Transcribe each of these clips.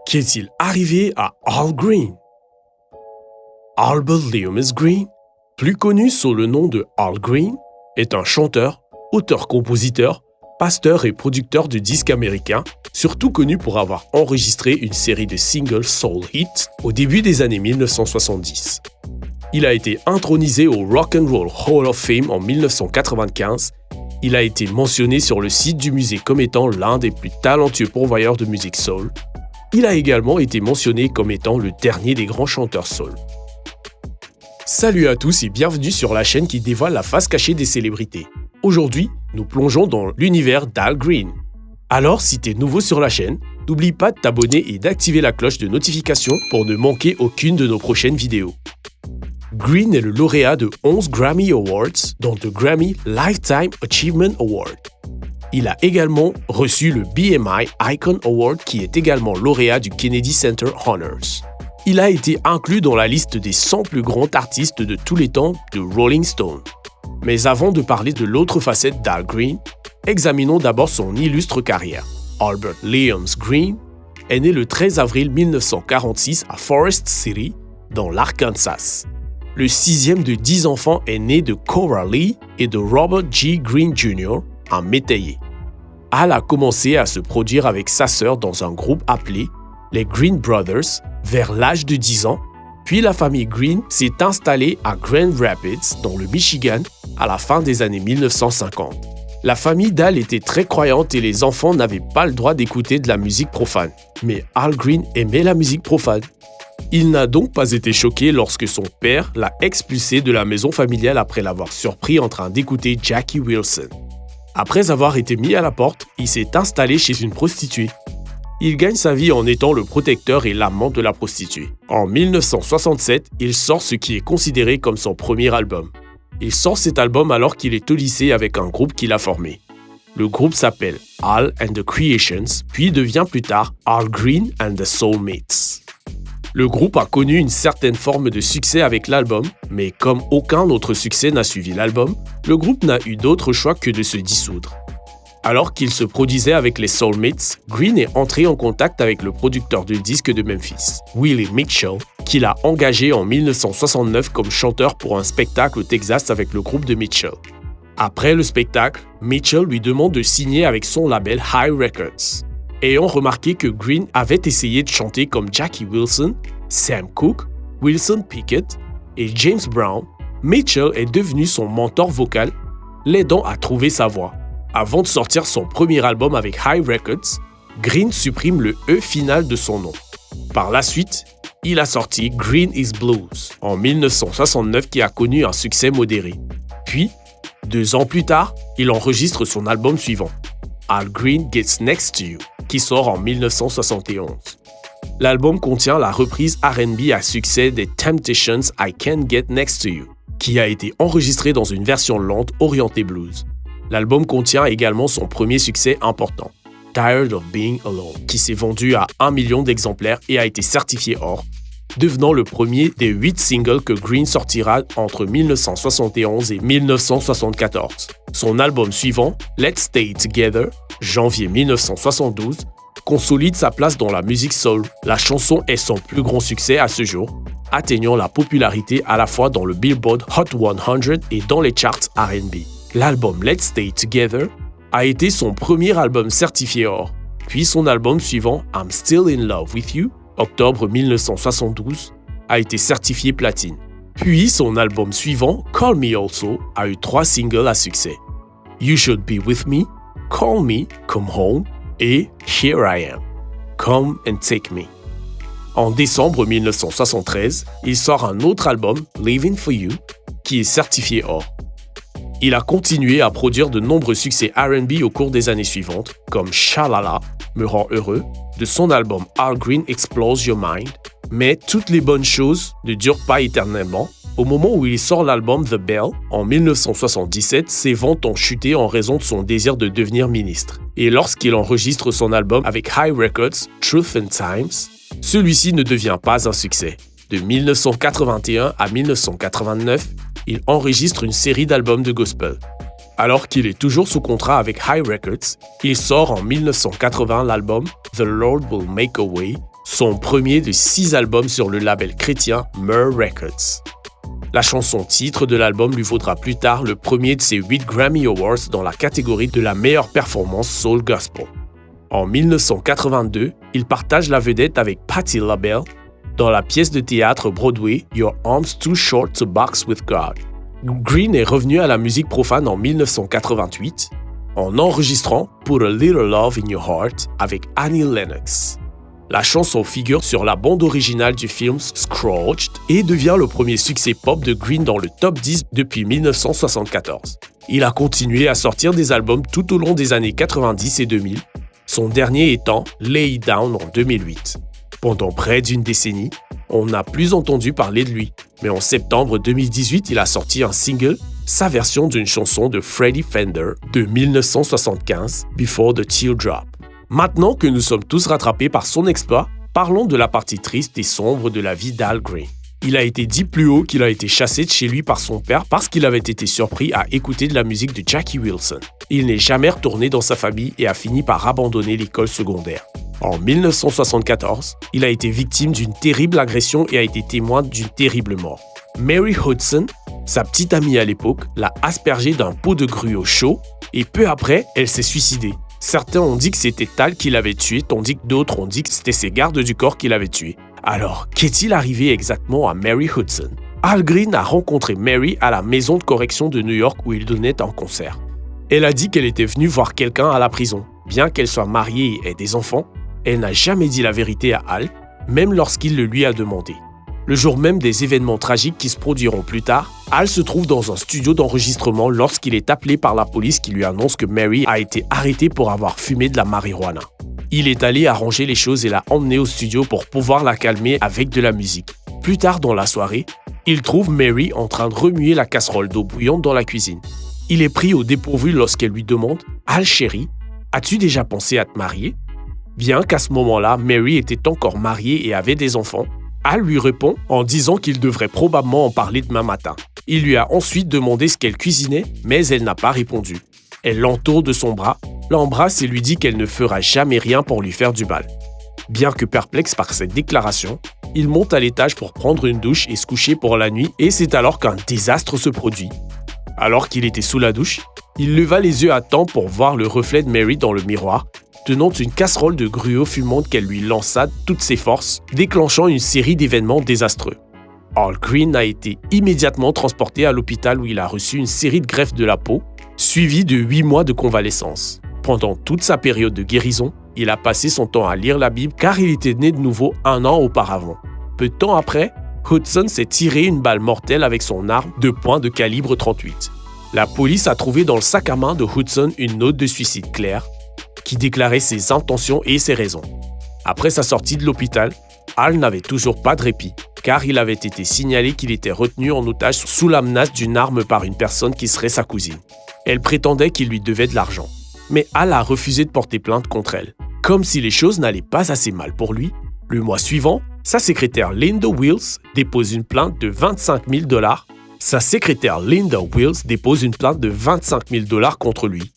Qu'est-il arrivé à Al Green? Albert Loomis Green, plus connu sous le nom de Al Green, est un chanteur, auteur-compositeur, pasteur et producteur de disques américain, surtout connu pour avoir enregistré une série de singles soul hits au début des années 1970. Il a été intronisé au Rock and Roll Hall of Fame en 1995. Il a été mentionné sur le site du musée comme étant l'un des plus talentueux pourvoyeurs de musique soul. Il a également été mentionné comme étant le dernier des grands chanteurs soul. Salut à tous et bienvenue sur la chaîne qui dévoile la face cachée des célébrités. Aujourd'hui, nous plongeons dans l'univers d'Al Green. Alors, si t'es nouveau sur la chaîne, n'oublie pas de t'abonner et d'activer la cloche de notification pour ne manquer aucune de nos prochaines vidéos. Green est le lauréat de 11 Grammy Awards, dont le Grammy Lifetime Achievement Award. Il a également reçu le BMI Icon Award qui est également lauréat du Kennedy Center Honors. Il a été inclus dans la liste des 100 plus grands artistes de tous les temps de Rolling Stone. Mais avant de parler de l'autre facette d'Al Green, examinons d'abord son illustre carrière. Albert Loomis Green est né le 13 avril 1946 à Forest City, dans l'Arkansas. Le sixième de 10 enfants est né de Cora Lee et de Robert G. Green Jr., un métayer. Al a commencé à se produire avec sa sœur dans un groupe appelé les Green Brothers vers l'âge de 10 ans, puis la famille Green s'est installée à Grand Rapids, dans le Michigan, à la fin des années 1950. La famille d'Al était très croyante et les enfants n'avaient pas le droit d'écouter de la musique profane. Mais Al Green aimait la musique profane. Il n'a donc pas été choqué lorsque son père l'a expulsé de la maison familiale après l'avoir surpris en train d'écouter Jackie Wilson. Après avoir été mis à la porte, il s'est installé chez une prostituée. Il gagne sa vie en étant le protecteur et l'amant de la prostituée. En 1967, il sort ce qui est considéré comme son premier album. Il sort cet album alors qu'il est au lycée avec un groupe qu'il a formé. Le groupe s'appelle Al and the Creations, puis devient plus tard Al Green and the Soulmates. Le groupe a connu une certaine forme de succès avec l'album, mais comme aucun autre succès n'a suivi l'album, le groupe n'a eu d'autre choix que de se dissoudre. Alors qu'il se produisait avec les Soulmates, Green est entré en contact avec le producteur de disques de Memphis, Willie Mitchell, qu'il a engagé en 1969 comme chanteur pour un spectacle au Texas avec le groupe de Mitchell. Après le spectacle, Mitchell lui demande de signer avec son label Hi Records. Ayant remarqué que Green avait essayé de chanter comme Jackie Wilson, Sam Cooke, Wilson Pickett et James Brown, Mitchell est devenu son mentor vocal, l'aidant à trouver sa voix. Avant de sortir son premier album avec Hi Records, Green supprime le E final de son nom. Par la suite, il a sorti Green is Blues en 1969 qui a connu un succès modéré. Puis, 2 ans plus tard, il enregistre son album suivant, Al Green Gets Next to You, qui sort en 1971. L'album contient la reprise R&B à succès des Temptations I Can't Get Next to You, qui a été enregistrée dans une version lente orientée blues. L'album contient également son premier succès important, Tired of Being Alone, qui s'est vendu à 1 million d'exemplaires et a été certifié or, devenant le premier des 8 singles que Green sortira entre 1971 et 1974. Son album suivant, Let's Stay Together, janvier 1972, consolide sa place dans la musique soul. La chanson est son plus grand succès à ce jour, atteignant la popularité à la fois dans le Billboard Hot 100 et dans les charts R&B. L'album Let's Stay Together a été son premier album certifié or, puis son album suivant I'm Still in Love with You, octobre 1972, a été certifié platine. Puis son album suivant, Call Me Also, a eu 3 singles à succès. You Should Be With Me, Call Me, Come Home et Here I Am, Come and Take Me. En décembre 1973, il sort un autre album, Living For You, qui est certifié or. Il a continué à produire de nombreux succès R&B au cours des années suivantes, comme Shalala, Me Rend Heureux, de son album Al Green Explores Your Mind. Mais toutes les bonnes choses ne durent pas éternellement. Au moment où il sort l'album The Bell, en 1977, ses ventes ont chuté en raison de son désir de devenir ministre. Et lorsqu'il enregistre son album avec Hi Records, Truth and Times, celui-ci ne devient pas un succès. De 1981 à 1989, il enregistre une série d'albums de gospel. Alors qu'il est toujours sous contrat avec Hi Records, il sort en 1980 l'album The Lord Will Make a Way, son premier de 6 albums sur le label chrétien Myrrh Records. La chanson titre de l'album lui vaudra plus tard le premier de ses 8 Grammy Awards dans la catégorie de la meilleure performance soul gospel. En 1982, il partage la vedette avec Patti LaBelle dans la pièce de théâtre Broadway Your Arms Too Short to Box with God. Green est revenu à la musique profane en 1988 en enregistrant Put a Little Love in Your Heart avec Annie Lennox. La chanson figure sur la bande originale du film Scrooged et devient le premier succès pop de Green dans le top 10 depuis 1974. Il a continué à sortir des albums tout au long des années 90 et 2000, son dernier étant Lay It Down en 2008. Pendant près d'une décennie, on n'a plus entendu parler de lui, mais en septembre 2018, il a sorti un single, sa version d'une chanson de Freddie Fender de 1975, Before the Teardrop. Maintenant que nous sommes tous rattrapés par son exploit, parlons de la partie triste et sombre de la vie d'Al Green. Il a été dit plus haut qu'il a été chassé de chez lui par son père parce qu'il avait été surpris à écouter de la musique de Jackie Wilson. Il n'est jamais retourné dans sa famille et a fini par abandonner l'école secondaire. En 1974, il a été victime d'une terrible agression et a été témoin d'une terrible mort. Mary Hudson, sa petite amie à l'époque, l'a aspergé d'un pot de gruau chaud et peu après, elle s'est suicidée. Certains ont dit que c'était Al qui l'avait tué, tandis que d'autres ont dit que c'était ses gardes du corps qui l'avaient tué. Alors, qu'est-il arrivé exactement à Mary Hudson? Al Green a rencontré Mary à la maison de correction de New York où il donnait un concert. Elle a dit qu'elle était venue voir quelqu'un à la prison. Bien qu'elle soit mariée et ait des enfants, elle n'a jamais dit la vérité à Al, même lorsqu'il le lui a demandé. Le jour même des événements tragiques qui se produiront plus tard, Al se trouve dans un studio d'enregistrement lorsqu'il est appelé par la police qui lui annonce que Mary a été arrêtée pour avoir fumé de la marijuana. Il est allé arranger les choses et l'a emmenée au studio pour pouvoir la calmer avec de la musique. Plus tard dans la soirée, il trouve Mary en train de remuer la casserole d'eau bouillante dans la cuisine. Il est pris au dépourvu lorsqu'elle lui demande « Al chéri, as-tu déjà pensé à te marier ?» Bien qu'à ce moment-là, Mary était encore mariée et avait des enfants, Al lui répond en disant qu'il devrait probablement en parler demain matin. Il lui a ensuite demandé ce qu'elle cuisinait, mais elle n'a pas répondu. Elle l'entoure de son bras, l'embrasse et lui dit qu'elle ne fera jamais rien pour lui faire du mal. Bien que perplexe par cette déclaration, il monte à l'étage pour prendre une douche et se coucher pour la nuit et c'est alors qu'un désastre se produit. Alors qu'il était sous la douche, il leva les yeux à temps pour voir le reflet de Mary dans le miroir, tenant une casserole de gruau fumante qu'elle lui lança de toutes ses forces, déclenchant une série d'événements désastreux. Al Green a été immédiatement transporté à l'hôpital où il a reçu une série de greffes de la peau, suivie de 8 mois de convalescence. Pendant toute sa période de guérison, il a passé son temps à lire la Bible car il était né de nouveau 1 an auparavant. Peu de temps après, Hudson s'est tiré une balle mortelle avec son arme de poing de calibre 38. La police a trouvé dans le sac à main de Hudson une note de suicide claire qui déclarait ses intentions et ses raisons. Après sa sortie de l'hôpital, Al n'avait toujours pas de répit, car il avait été signalé qu'il était retenu en otage sous la menace d'une arme par une personne qui serait sa cousine. Elle prétendait qu'il lui devait de l'argent, mais Al a refusé de porter plainte contre elle. Comme si les choses n'allaient pas assez mal pour lui, le mois suivant, sa secrétaire Linda Wills dépose une plainte de 25 000 $. Sa secrétaire Linda Wills dépose une plainte de 25 000 $ contre lui.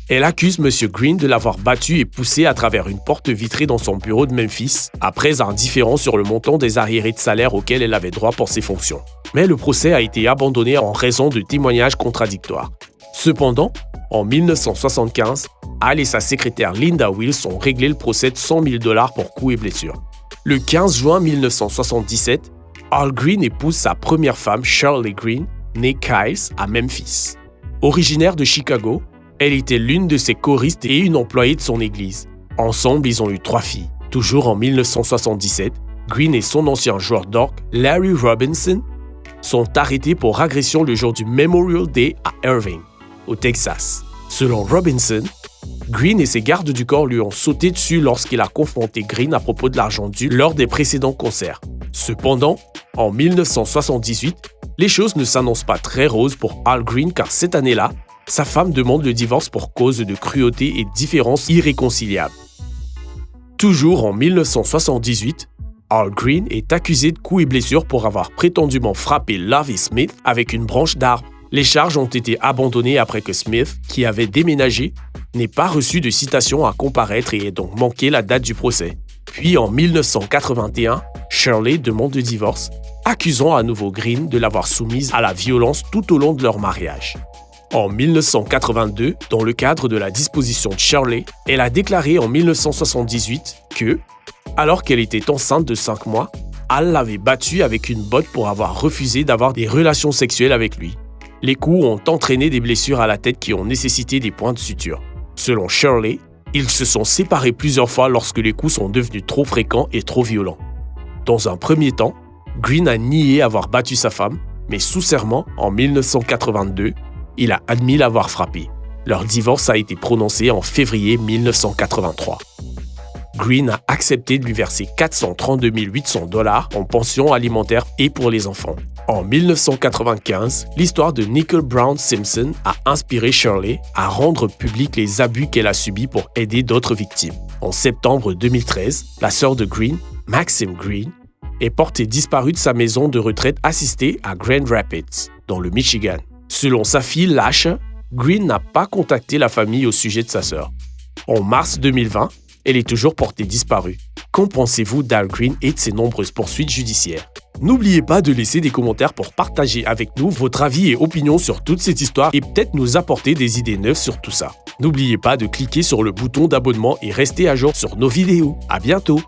Elle accuse M. Green de l'avoir battu et poussé à travers une porte vitrée dans son bureau de Memphis, après un différend sur le montant des arriérés de salaire auxquels elle avait droit pour ses fonctions. Mais le procès a été abandonné en raison de témoignages contradictoires. Cependant, en 1975, Al et sa secrétaire Linda Wills ont réglé le procès de 100 000 $ pour coups et blessures. Le 15 juin 1977, Al Green épouse sa première femme, Shirley Green, née Kyles, à Memphis. Originaire de Chicago, elle était l'une de ses choristes et une employée de son église. Ensemble, ils ont eu 3 filles. Toujours en 1977, Green et son ancien joueur d'orgue, Larry Robinson, sont arrêtés pour agression le jour du Memorial Day à Irving, au Texas. Selon Robinson, Green et ses gardes du corps lui ont sauté dessus lorsqu'il a confronté Green à propos de l'argent dû lors des précédents concerts. Cependant, en 1978, les choses ne s'annoncent pas très roses pour Al Green car cette année-là, sa femme demande le divorce pour cause de cruauté et différences irréconciliables. Toujours en 1978, Al Green est accusé de coups et blessures pour avoir prétendument frappé Lovie Smith avec une branche d'arbre. Les charges ont été abandonnées après que Smith, qui avait déménagé, n'ait pas reçu de citation à comparaître et ait donc manqué la date du procès. Puis en 1981, Shirley demande le divorce, accusant à nouveau Green de l'avoir soumise à la violence tout au long de leur mariage. En 1982, dans le cadre de la disposition de Shirley, elle a déclaré en 1978 que, alors qu'elle était enceinte de 5 mois, Al l'avait battue avec une botte pour avoir refusé d'avoir des relations sexuelles avec lui. Les coups ont entraîné des blessures à la tête qui ont nécessité des points de suture. Selon Shirley, ils se sont séparés plusieurs fois lorsque les coups sont devenus trop fréquents et trop violents. Dans un premier temps, Green a nié avoir battu sa femme, mais sous serment, en 1982, il a admis l'avoir frappée. Leur divorce a été prononcé en février 1983. Green a accepté de lui verser 432 800 $ en pension alimentaire et pour les enfants. En 1995, l'histoire de Nicole Brown Simpson a inspiré Shirley à rendre publics les abus qu'elle a subis pour aider d'autres victimes. En septembre 2013, la sœur de Green, Maxine Green, est portée disparue de sa maison de retraite assistée à Grand Rapids, dans le Michigan. Selon sa fille Lasha, Green n'a pas contacté la famille au sujet de sa sœur. En mars 2020, elle est toujours portée disparue. Qu'en pensez-vous d'Al Green et de ses nombreuses poursuites judiciaires? N'oubliez pas de laisser des commentaires pour partager avec nous votre avis et opinion sur toute cette histoire et peut-être nous apporter des idées neuves sur tout ça. N'oubliez pas de cliquer sur le bouton d'abonnement et rester à jour sur nos vidéos. À bientôt!